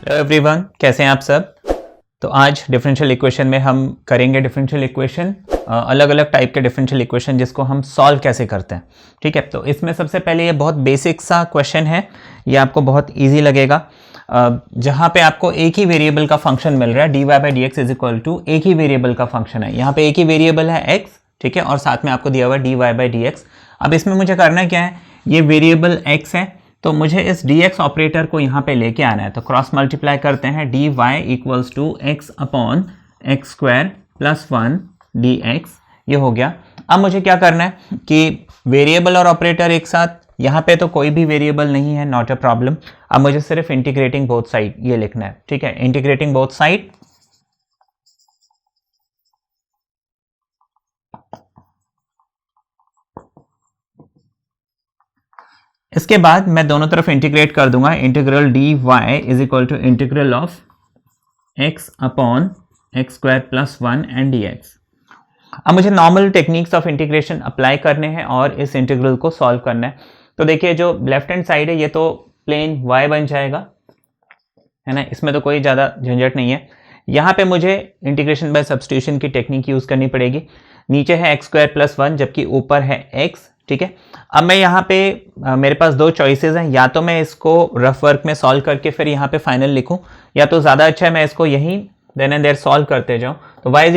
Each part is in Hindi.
हेलो एवरीवन, कैसे हैं आप सब। तो आज डिफरेंशियल इक्वेशन में हम करेंगे डिफरेंशियल इक्वेशन, अलग अलग टाइप के डिफरेंशियल इक्वेशन जिसको हम सॉल्व कैसे करते हैं। ठीक है, तो इसमें सबसे पहले ये बहुत बेसिक सा क्वेश्चन है, ये आपको बहुत इजी लगेगा। जहाँ पे आपको एक ही वेरिएबल का फंक्शन मिल रहा है, D Y by D X is equal to एक ही वेरिएबल का फंक्शन है। यहाँ पे एक ही वेरिएबल है एक्स, ठीक है, और साथ में आपको दिया हुआ D Y by D X. अब इसमें मुझे करना क्या है, ये वेरिएबल एक्स है तो मुझे इस dx ऑपरेटर को यहाँ पे लेके आना है। तो क्रॉस मल्टीप्लाई करते हैं, dy equals to X upon X square plus 1 dx, ये हो गया। अब मुझे क्या करना है कि वेरिएबल और ऑपरेटर एक साथ, यहाँ पे तो कोई भी वेरिएबल नहीं है, नॉट अ प्रॉब्लम। अब मुझे सिर्फ इंटीग्रेटिंग बोथ साइड ये लिखना है, ठीक है, इंटीग्रेटिंग बोथ साइड। इसके बाद मैं दोनों तरफ इंटीग्रेट कर दूंगा, integral D Y is equal to integral of X upon X square plus 1 and D X. अब मुझे normal techniques of integration apply करने हैं और इस इंटीग्रल को सॉल्व करना है। तो देखिए, जो लेफ्ट हैंड साइड है ये तो प्लेन y बन जाएगा, है ना, इसमें तो कोई ज़्यादा झंझट नहीं है। यहाँ पे मुझे इंटीग्रेशन बाय सब्स्टिट्यूशन की टेक्निक यूज़ करनी पड़ेगी। नीचे है एक्स स्क्वायर प्लस 1 जबकि ऊपर है x, ठीक है। अब मैं यहाँ पे मेरे पास दो चॉइसेस हैं, या तो मैं इसको रफ वर्क में सॉल्व करके फिर यहाँ पे फाइनल लिखूँ, या तो ज़्यादा अच्छा है मैं इसको यहीं देन एंड देयर सॉल्व करते जाऊँ। तो y इज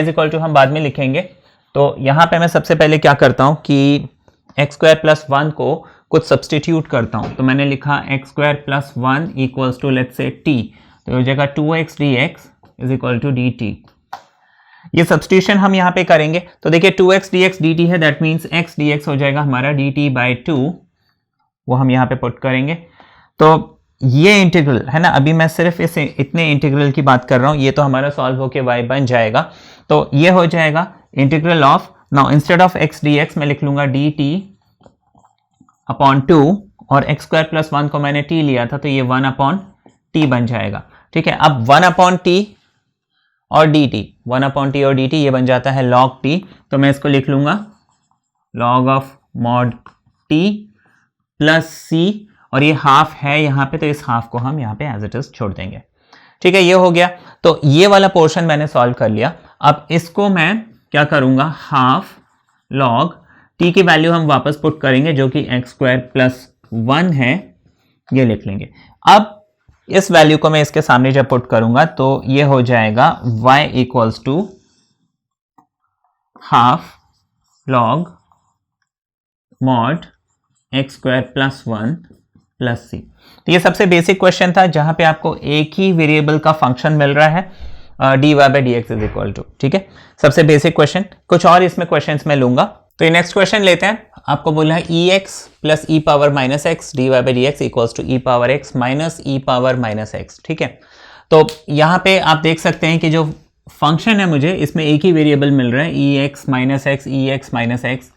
इक्वल टू हम बाद में लिखेंगे। तो यहाँ पे मैं सबसे पहले क्या करता हूँ कि एक्स स्क्वायर प्लस 1 को कुछ सब्सटीट्यूट करता हूँ। तो मैंने लिखा X square plus 1 equals to let's say t, तो हो जाएगा 2x dx is equal to dt। ये सब्सटीट्यूशन हम यहाँ पे करेंगे। तो देखिए 2x dx dt है, दैट मीन्स x dx हो जाएगा हमारा dt बाई 2, वो हम यहाँ पे पुट करेंगे। तो ये इंटीग्रल है ना, अभी मैं सिर्फ इस इतने इंटीग्रल की बात कर रहा हूँ, ये तो हमारा सॉल्व होके y बन जाएगा। तो ये हो जाएगा integral of, now instead of x dx मैं लिख लूंगा dt अपॉन 2, और x स्क्वायर प्लस 1 को मैंने t लिया था तो ये 1 अपॉन t बन जाएगा, ठीक है। अब 1 अपॉन t और dt, 1 अपॉन टी और dt ये बन जाता है log t। तो मैं इसको लिख लूंगा log of mod t plus c, और ये हाफ है यहाँ पे तो इस हाफ को हम यहाँ पे एज इट इज छोड़ देंगे, ठीक है। ये हो गया, तो ये वाला पोर्शन मैंने सॉल्व कर लिया। अब इसको मैं क्या करूंगा, हाफ log t की वैल्यू हम वापस पुट करेंगे जो कि एक्स स्क्वायर प्लस 1 है, ये लिख लेंगे। अब इस वैल्यू को मैं इसके सामने जब पुट करूंगा तो ये हो जाएगा y equals to half log mod x square plus 1 plus c. तो ये सबसे बेसिक क्वेश्चन था जहां पे आपको एक ही वेरिएबल का फंक्शन मिल रहा है, D Y by D X is equal to, ठीक है, सबसे बेसिक क्वेश्चन। कुछ और इसमें क्वेश्चंस मैं लूंगा। तो ये नेक्स्ट क्वेश्चन लेते हैं। आपको बोला है e x plus E power minus x d Y by D x equals to e power x minus E power minus x, ठीक है। तो यहाँ पे आप देख सकते हैं कि जो फंक्शन है मुझे इसमें एक ही वेरिएबल मिल रहा है, e x minus x, e x minus x,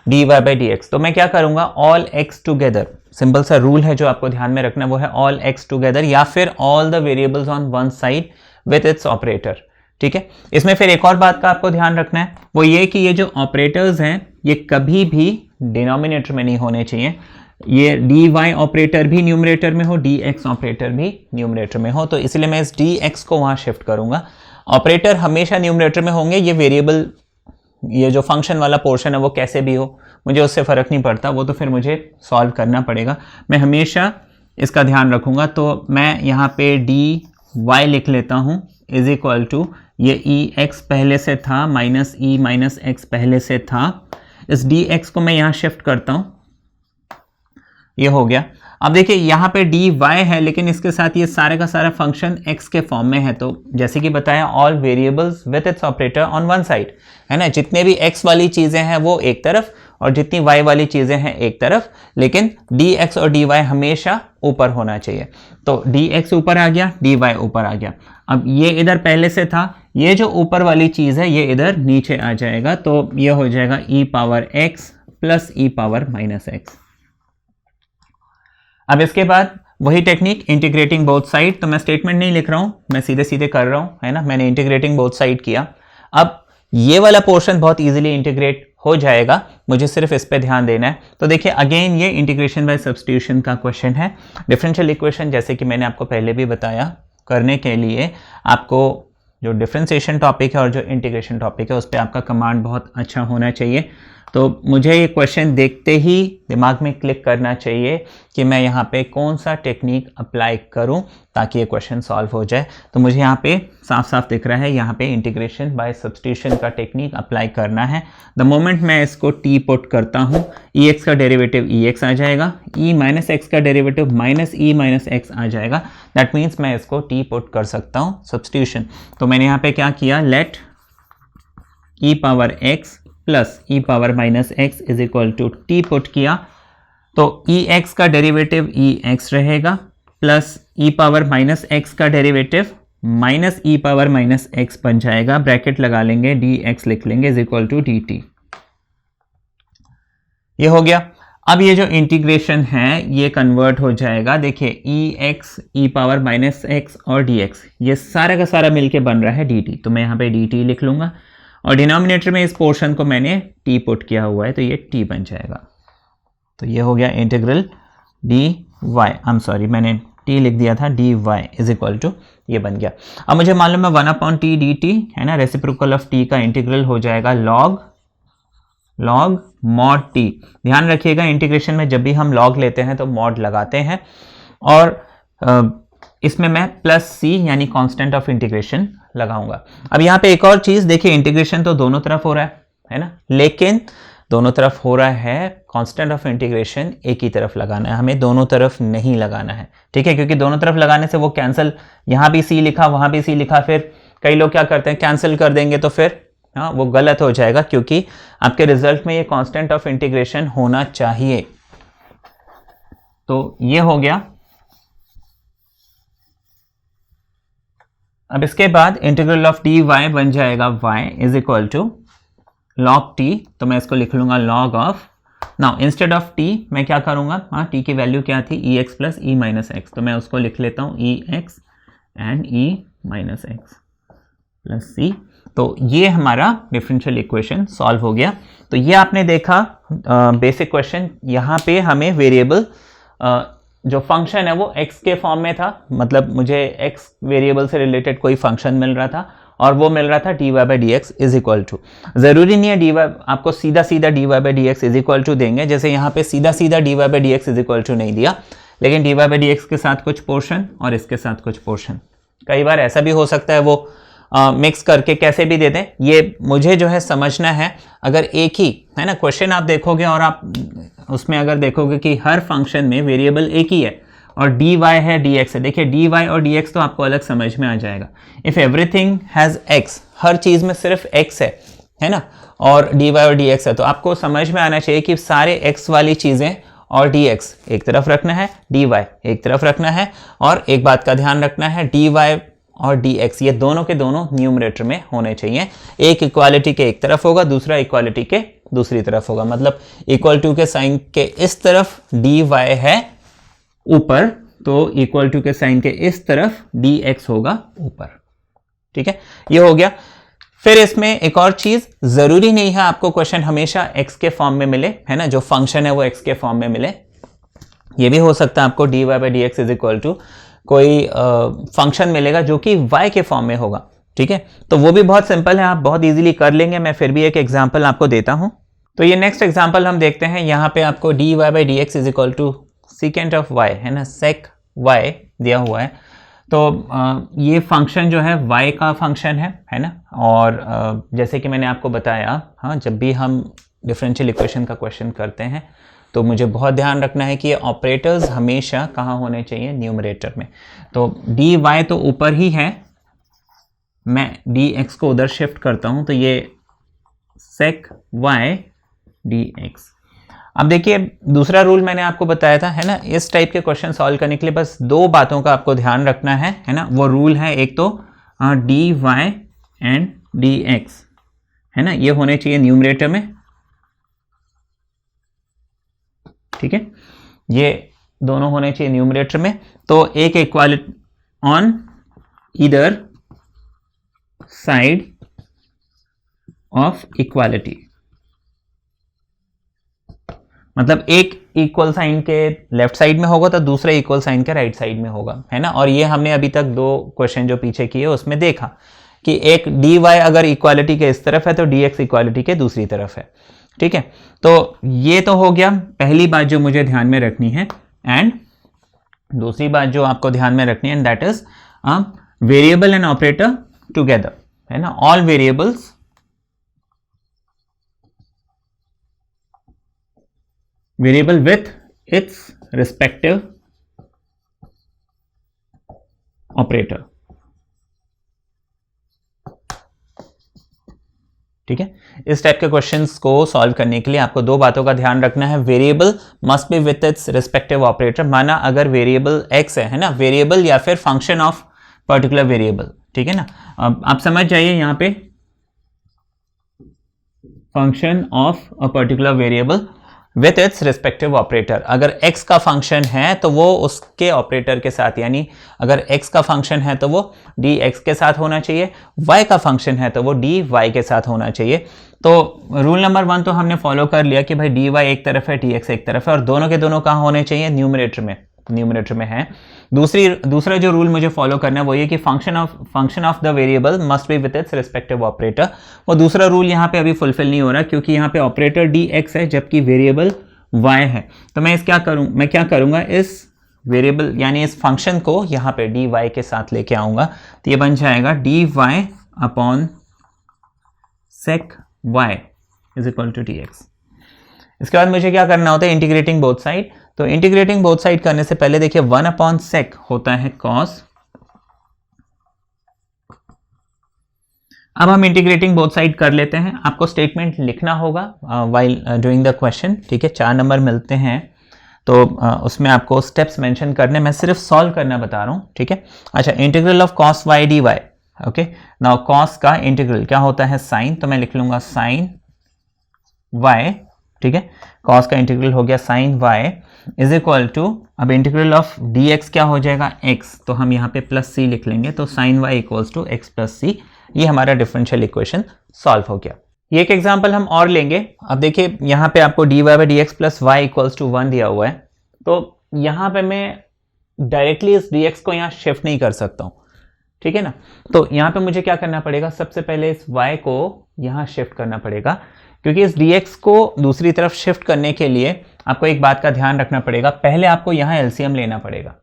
d Y by D x. तो मैं क्या करूँगा, ऑल एक्स टुगेदर, सिंपल सा रूल है जो आपको ध्यान में रखना, वो है ऑल एक्स टुगेदर या फिर all the variables on one side with its operator, ठीक है। इसमें फिर एक और बात का आपको ध्यान रखना है, वो ये कि ये जो ऑपरेटर्स हैं ये कभी भी डिनोमिनेटर में नहीं होने चाहिए। ये डी वाई ऑपरेटर भी न्यूमरेटर में हो, डी एक्स ऑपरेटर भी न्यूमरेटर में हो, तो इसलिए मैं इस डी एक्स को वहाँ शिफ्ट करूँगा। ऑपरेटर हमेशा न्यूमरेटर में होंगे, ये वेरिएबल, ये जो फंक्शन वाला पोर्शन है वो कैसे भी हो, मुझे उससे फ़र्क नहीं पड़ता, वो तो फिर मुझे सॉल्व करना पड़ेगा। मैं हमेशा इसका ध्यान रखूँगा। तो मैं यहाँ पे डी वाई लिख लेता हूँ इज इक्वल टू, ये ई एक्स पहले से था माइनस ई माइनस एक्स पहले से था, इस डी एक्स को मैं यहाँ शिफ्ट करता हूँ, ये हो गया। अब देखिए यहाँ पे डी वाई है लेकिन इसके साथ ये सारे का सारा फंक्शन एक्स के फॉर्म में है। तो जैसे कि बताया, all variables with its operator on one side, है ना, जितने भी एक्स वाली चीज़ें हैं वो एक तरफ और जितनी वाई वाली चीज़ें हैं एक तरफ, लेकिन डी एक्स और डी वाई हमेशा ऊपर होना चाहिए। तो डी एक्स ऊपर आ गया, डी वाई ऊपर आ गया। अब ये इधर पहले से था, ये जो ऊपर वाली चीज़ है ये इधर नीचे आ जाएगा, तो ये हो जाएगा ई पावर एक्स प्लस ई पावर माइनस एक्स। अब इसके बाद वही टेक्निक, इंटीग्रेटिंग बोथ साइड। तो मैं स्टेटमेंट नहीं लिख रहा हूँ, मैं सीधे सीधे कर रहा हूँ, है ना, मैंने इंटीग्रेटिंग बोथ साइड किया। अब ये वाला पोर्शन बहुत इजीली इंटीग्रेट हो जाएगा, मुझे सिर्फ इस पे ध्यान देना है। तो देखिए अगेन ये इंटीग्रेशन बाय सब्स्टिट्यूशन का क्वेश्चन है। डिफरेंशियल इक्वेशन जैसे कि मैंने आपको पहले भी बताया, करने के लिए आपको जो डिफरेंशिएशन टॉपिक है और जो इंटीग्रेशन टॉपिक है उस पर आपका कमांड बहुत अच्छा होना चाहिए। तो मुझे ये क्वेश्चन देखते ही दिमाग में क्लिक करना चाहिए कि मैं यहाँ पे कौन सा टेक्निक अप्लाई करूँ ताकि ये क्वेश्चन सॉल्व हो जाए। तो मुझे यहाँ पे साफ साफ दिख रहा है, यहाँ पे इंटीग्रेशन बाय सब्स्टिट्यूशन का टेक्निक अप्लाई करना है। द मोमेंट मैं इसको टी पुट करता हूँ, ई एक्स का डेरिवेटिव ई एक्स आ जाएगा, ई माइनस एक्स का डेरिवेटिव माइनस ई माइनस एक्स आ जाएगा। दैट मीन्स मैं इसको टी पुट कर सकता हूँ सब्स्टिट्यूशन। तो मैंने यहाँ पे क्या किया, let E power X plus E power minus X is equal to T put किया। तो ई एक्स का डेरिवेटिव ई एक्स रहेगा प्लस ई पावर माइनस एक्स का डेरिवेटिव माइनस ई पावर माइनस एक्स बन जाएगा। ब्रैकेट लगा लेंगे, डी एक्स लिख लेंगे is equal to D T. ये हो गया। अब ये जो इंटीग्रेशन है ये कन्वर्ट हो जाएगा। देखिए ई एक्स, ई पावर माइनस एक्स और डी एक्स, ये सारा का सारा मिलके बन रहा है डी टी। तो मैं यहाँ पे डी टी लिख लूंगा और डिनोमिनेटर में इस पोर्शन को मैंने टी पुट किया हुआ है तो ये टी बन जाएगा। तो ये हो गया integral D Y, I am sorry मैंने टी लिख दिया था, D Y is equal to ये बन गया। अब मुझे मालूम है 1/t dt है ना, रेसिप्रोकल ऑफ t का इंटीग्रल हो जाएगा log mod t। ध्यान रखिएगा इंटीग्रेशन में जब भी हम log लेते हैं तो mod लगाते हैं और इसमें मैं प्लस सी यानी कांस्टेंट ऑफ इंटीग्रेशन लगाऊंगा। अब यहाँ पे एक और चीज देखिए, इंटीग्रेशन तो दोनों तरफ हो रहा है ना, लेकिन दोनों तरफ हो रहा है, कांस्टेंट ऑफ इंटीग्रेशन एक ही तरफ लगाना है, हमें दोनों तरफ नहीं लगाना है, ठीक है, क्योंकि दोनों तरफ लगाने से वो कैंसिल, यहाँ भी सी लिखा वहां भी सी लिखा, फिर कई लोग क्या करते हैं कैंसिल कर देंगे तो फिर हाँ वो गलत हो जाएगा, क्योंकि आपके रिजल्ट में ये कांस्टेंट ऑफ इंटीग्रेशन होना चाहिए। तो ये हो गया। अब इसके बाद इंटीग्रल ऑफ डी वाई बन जाएगा y is equal to log T. तो मैं इसको लिख लूंगा log of, now instead of t मैं क्या करूंगा, हाँ t की वैल्यू क्या थी, e x plus e minus x, तो मैं उसको लिख लेता हूँ e x and e minus x plus c. तो ये हमारा डिफरेंशियल इक्वेशन सॉल्व हो गया। तो ये आपने देखा बेसिक क्वेश्चन, यहाँ पे हमें वेरिएबल जो फंक्शन है वो x के फॉर्म में था, मतलब मुझे x वेरिएबल से रिलेटेड कोई फंक्शन मिल रहा था और वो मिल रहा था dy by D X is equal to, जरूरी नहीं है dy आपको सीधा सीधा dy by D X is equal to देंगे, जैसे यहाँ पे सीधा सीधा dy by D X is equal to नहीं दिया, लेकिन dy बाई डी एक्स के साथ कुछ पोर्शन और इसके साथ कुछ पोर्शन, कई बार ऐसा भी हो सकता है वो मिक्स करके कैसे भी दे दें। ये मुझे जो है समझना है, अगर एक ही है ना क्वेश्चन आप देखोगे और आप उसमें अगर देखोगे कि हर फंक्शन में वेरिएबल एक ही है और डी वाई है डी एक्स है, देखिए डी वाई और डी एक्स तो आपको अलग समझ में आ जाएगा। इफ़ एवरीथिंग हैज़ एक्स, हर चीज़ में सिर्फ एक्स है ना, और डी वाई और डी एक्स है, तो आपको समझ में आना चाहिए कि सारे एक्स वाली चीज़ें और डी एक्स एक तरफ रखना है, डी वाई एक तरफ रखना है, और एक बात का ध्यान रखना है डी वाई और डी एक्स ये दोनों के दोनों न्यूमरेटर में होने चाहिए। एक इक्वालिटी के एक तरफ होगा, दूसरा इक्वालिटी के दूसरी तरफ होगा, मतलब इक्वल टू के साइन के इस तरफ डी वाई है ऊपर, तो इक्वल टू के साइन के इस तरफ डी एक्स होगा ऊपर, ठीक है, ये हो गया। फिर इसमें एक और चीज, जरूरी नहीं है आपको क्वेश्चन हमेशा एक्स के फॉर्म में मिले, है ना, जो फंक्शन है वो एक्स के फॉर्म में मिले, ये भी हो सकता है आपको D Y by D X is equal to कोई फंक्शन मिलेगा जो कि y के फॉर्म में होगा, ठीक है, तो वो भी बहुत सिंपल है, आप बहुत इजीली कर लेंगे। मैं फिर भी एक एग्जांपल आपको देता हूं। तो ये नेक्स्ट एग्जांपल हम देखते हैं। यहाँ पे आपको D Y by D X is equal to secant of y है ना, सेक y दिया हुआ है। तो ये फंक्शन जो है y का फंक्शन है ना, और जैसे कि मैंने आपको बताया, हाँ जब भी हम डिफरेंशियल इक्वेशन का क्वेश्चन करते हैं तो मुझे बहुत ध्यान रखना है कि ये ऑपरेटर्स हमेशा कहाँ होने चाहिए, न्यूमरेटर में। तो डी वाई तो ऊपर ही है, मैं डी एक्स को उधर शिफ्ट करता हूँ, तो ये सेक वाई डी एक्स। अब देखिए दूसरा रूल मैंने आपको बताया था, है ना, इस टाइप के क्वेश्चन सॉल्व करने के लिए बस दो बातों का आपको ध्यान रखना है ना, वो रूल है, एक तो D Y and D X, है ना, ये होने चाहिए न्यूमरेटर में, ठीक है, ये दोनों होने चाहिए न्यूमरेटर में। तो एक equality on either side of equality, मतलब एक इक्वल साइन के लेफ्ट साइड में होगा तो दूसरा इक्वल साइन के राइट साइड में होगा, है ना। और ये हमने अभी तक 2 क्वेश्चन जो पीछे किए उसमें देखा कि एक dy अगर इक्वालिटी के इस तरफ है तो dx इक्वालिटी के दूसरी तरफ है, ठीक है। तो ये तो हो गया पहली बात जो मुझे ध्यान में रखनी है। एंड दूसरी बात जो आपको ध्यान में रखनी है, that is variable and operator together, है ना। All variables variable with its respective operator, ठीक है। इस टाइप के क्वेश्चंस को सॉल्व करने के लिए आपको 2 बातों का ध्यान रखना है। Variable must be with its respective operator, माना अगर वेरिएबल x है ना, वेरिएबल या फिर फंक्शन ऑफ पर्टिकुलर वेरिएबल, ठीक है ना। अब आप समझ जाइए यहाँ पे function of a particular variable with its respective operator. अगर x का फंक्शन है तो वो उसके ऑपरेटर के साथ, यानी अगर x का फंक्शन है तो वो dx के साथ होना चाहिए, y का फंक्शन है तो वो dy के साथ होना चाहिए। तो रूल नंबर 1 तो हमने फॉलो कर लिया कि भाई dy एक तरफ है, dx एक तरफ है, और दोनों के दोनों कहाँ होने चाहिए, न्यूमरेटर में है। दूसरा जो रूल मुझे फॉलो करना है वो ये कि function of the variable must be with its respective operator. वो दूसरा रूल यहाँ पे अभी फुलफिल नहीं हो रहा क्योंकि यहाँ पे ऑपरेटर dx है जबकि वेरिएबल y है। तो मैं क्या करूँगा, इस वेरिएबल यानी इस फंक्शन को यहाँ पे dy के साथ लेके आऊँगा, तो ये बन जाएगा dy upon sec y is equal to dx। इसके बाद मुझे क्या करना होता है, इंटीग्रेटिंग बोथ साइड। तो इंटीग्रेटिंग बोथ साइड करने से पहले देखिए 1 अपॉन सेक होता है cos। अब हम इंटीग्रेटिंग बोथ साइड कर लेते हैं। आपको स्टेटमेंट लिखना होगा व्हाइल डूइंग द क्वेश्चन, ठीक है। 4 नंबर मिलते हैं तो उसमें आपको स्टेप्स मेंशन करने, मैं सिर्फ सॉल्व करना बता रहा हूँ, ठीक है। अच्छा, integral of cos y dy, okay. Now cos का इंटीग्रल क्या होता है, साइन, तो मैं लिख लूंगा साइन y, ठीक है। cos का इंटीग्रल हो गया sine y is equal to, अब इंटीग्रल ऑफ dx क्या हो जाएगा, x, तो हम यहाँ पे प्लस c लिख लेंगे, तो sine y equals to x plus c। ये हमारा डिफरेंशियल इक्वेशन सॉल्व हो गया। ये एक एग्जांपल हम और लेंगे। अब देखिए यहाँ पे आपको dy by D X plus Y equals to 1 दिया हुआ है, तो यहाँ पे मैं डायरेक्टली इस dx को यहाँ शिफ्ट नहीं कर सकता हूँ, ठीक है ना। तो यहाँ पे मुझे क्या करना पड़ेगा, सबसे पहले इस y को यहाँ शिफ्ट करना पड़ेगा, क्योंकि इस dx को दूसरी तरफ शिफ्ट करने के लिए आपको एक बात का ध्यान रखना पड़ेगा, पहले आपको यहाँ एलसीएम लेना पड़ेगा,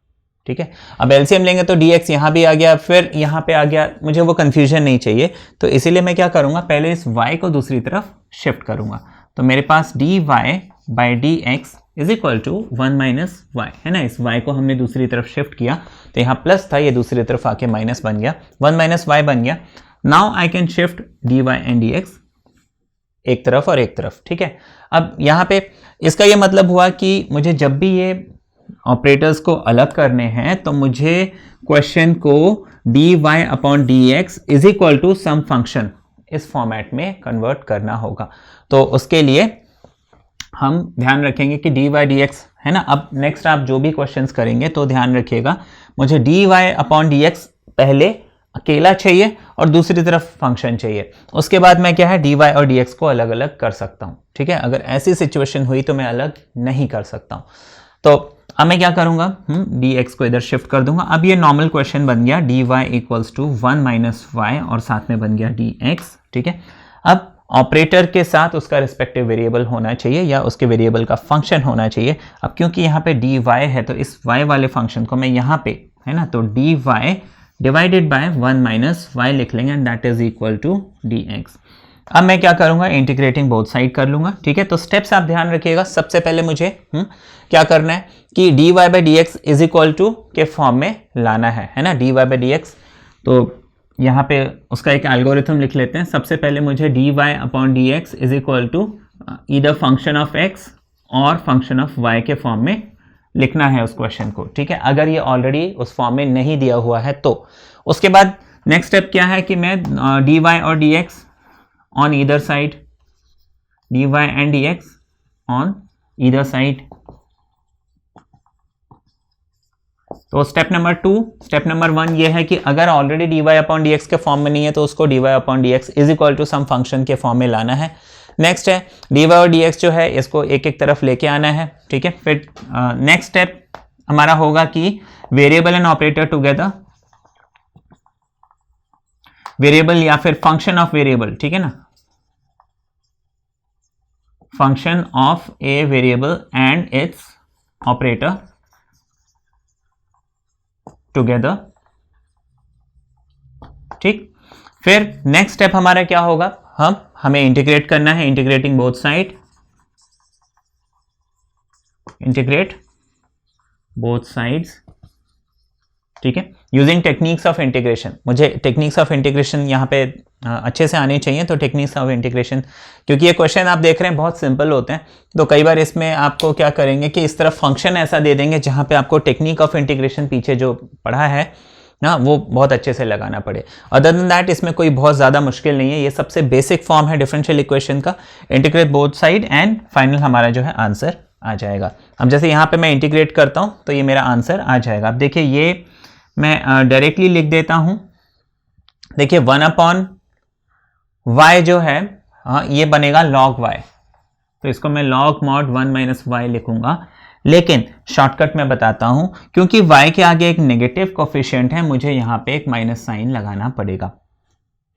ठीक है। अब एलसीएम लेंगे तो dx यहाँ भी आ गया, फिर यहाँ पे आ गया, मुझे वो कंफ्यूजन नहीं चाहिए। तो इसीलिए मैं क्या करूँगा, पहले इस y को दूसरी तरफ शिफ्ट करूँगा। तो मेरे पास dy by D X is equal to 1 minus Y, है ना। इस y को हमने दूसरी तरफ शिफ्ट किया तो यहाँ प्लस था, ये दूसरी तरफ आके माइनस बन गया, 1 माइनस वाई बन गया। Now I can shift dy and dx एक तरफ और एक तरफ, ठीक है। अब यहाँ पे इसका ये मतलब हुआ कि मुझे जब भी ये ऑपरेटर्स को अलग करने हैं तो मुझे क्वेश्चन को dy upon D X is equal to some function इस फॉर्मेट में कन्वर्ट करना होगा। तो उसके लिए हम ध्यान रखेंगे कि dy dx, है ना। अब नेक्स्ट आप जो भी क्वेश्चंस करेंगे तो ध्यान रखिएगा, मुझे dy अपॉन dx पहले अकेला चाहिए और दूसरी तरफ फंक्शन चाहिए, उसके बाद मैं क्या है dy और dx को अलग अलग कर सकता हूँ, ठीक है। अगर ऐसी सिचुएशन हुई तो मैं अलग नहीं कर सकता हूँ। तो अब मैं क्या करूँगा, dx को इधर शिफ्ट कर दूंगा। अब ये नॉर्मल क्वेश्चन बन गया dy equals to 1 minus Y और साथ में बन गया dx, ठीक है। अब ऑपरेटर के साथ उसका रिस्पेक्टिव वेरिएबल होना चाहिए या उसके वेरिएबल का फंक्शन होना चाहिए। अब क्योंकि यहाँ पे dy है तो इस y वाले फंक्शन को मैं यहाँ पे, है ना, तो dy divided by 1 minus Y लिख लेंगे and that is equal to dx। अब मैं क्या करूंगा, इंटीग्रेटिंग बोथ साइड कर लूंगा, ठीक है। तो स्टेप्स आप ध्यान रखिएगा, सबसे पहले मुझे क्या करना है कि dy by D X is equal to के फॉर्म में लाना है ना, dy बाई डी एक्स। तो यहाँ पे उसका एक एल्गोरिथम लिख लेते हैं। सबसे पहले मुझे dy upon D X is equal to either function of x और फंक्शन ऑफ y के फॉर्म में लिखना है उस क्वेश्चन को, ठीक है। अगर ये ऑलरेडी उस फॉर्म में नहीं दिया हुआ है तो उसके बाद नेक्स्ट स्टेप क्या है कि मैं dy और dx on either side, dy and dx on either side. तो स्टेप नंबर 1 ये है कि अगर ऑलरेडी dy अपॉन dx के फॉर्म में नहीं है तो उसको dy upon dx is equal to some function के फॉर्म में लाना है। नेक्स्ट है dy और dx जो है इसको एक एक तरफ लेके आना है, ठीक है। फिर नेक्स्ट स्टेप हमारा होगा कि variable and operator together, variable या फिर फंक्शन ऑफ वेरिएबल, ठीक है ना, function of a variable and it's operator together, ठीक। फिर नेक्स्ट स्टेप हमारा क्या होगा, हमें इंटीग्रेट करना है, integrating both side, integrate both sides, ठीक है, यूजिंग टेक्निक्स ऑफ इंटीग्रेशन। मुझे टेक्निक्स ऑफ इंटीग्रेशन यहाँ पे अच्छे से आने चाहिए, तो टेक्निक्स ऑफ इंटीग्रेशन, क्योंकि ये क्वेश्चन आप देख रहे हैं बहुत सिंपल होते हैं, तो कई बार इसमें आपको क्या करेंगे कि इस तरफ फंक्शन ऐसा दे देंगे जहाँ पे आपको टेक्निक ऑफ इंटीग्रेशन पीछे जो पढ़ा है ना वो बहुत अच्छे से लगाना पड़े। अदर देन दैट इसमें कोई बहुत ज़्यादा मुश्किल नहीं है, ये सबसे बेसिक फॉर्म है डिफरेंशियल इक्वेशन का, integrate both side and final हमारा जो है आंसर आ जाएगा। अब जैसे यहाँ पे मैं इंटीग्रेट करता हूँ तो ये मेरा आंसर आ जाएगा। अब देखिए ये मैं डायरेक्टली लिख देता हूँ, देखिए 1/y जो है ये बनेगा log y, तो इसको मैं log mod 1 - y लिखूंगा, लेकिन शॉर्टकट में बताता हूं क्योंकि y के आगे एक नेगेटिव कोफिशिएंट है, मुझे यहां पे एक माइनस साइन लगाना पड़ेगा,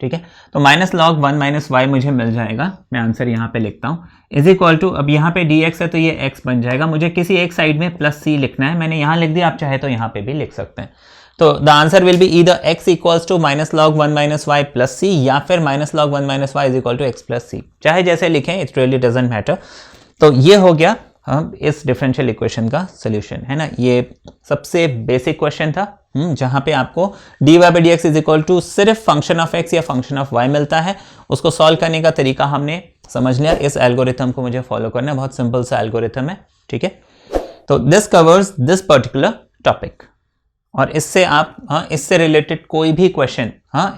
ठीक है। तो -log 1 - y मुझे मिल जाएगा, मैं आंसर यहां पे लिखता हूं, इज इक्वल टू, अब यहां पे dx है तो ये x बन जाएगा, मुझे किसी एक साइड में +c लिखना है, मैंने यहां लिख दिया, आप चाहे तो यहां पे भी लिख सकते हैं। तो the answer will be either x equals to -log 1 - y + c या फिर -log 1 - y is equal to x + c, चाहे जैसे लिखें, इट रियली डजंट मैटर। तो ये हो गया इस डिफरेंशियल इक्वेशन का सोल्यूशन, है ना। ये सबसे बेसिक क्वेश्चन था जहां पे आपको dy/dx इज इक्वल टू सिर्फ फंक्शन ऑफ x या फंक्शन ऑफ y मिलता है, उसको सॉल्व करने का तरीका हमने समझ लिया। इस एल्गोरिथम को मुझे फॉलो करना है, बहुत सिंपल सा एल्गोरिथम है, ठीक है। तो this covers this particular topic, और इससे आप इससे रिलेटेड कोई भी question,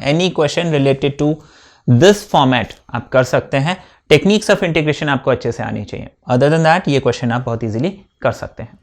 any question related to this format आप कर सकते हैं। टेक्निक्स ऑफ इंटीग्रेशन आपको अच्छे से आनी चाहिए, अदर देन दैट ये क्वेश्चन आप बहुत इजीली कर सकते हैं।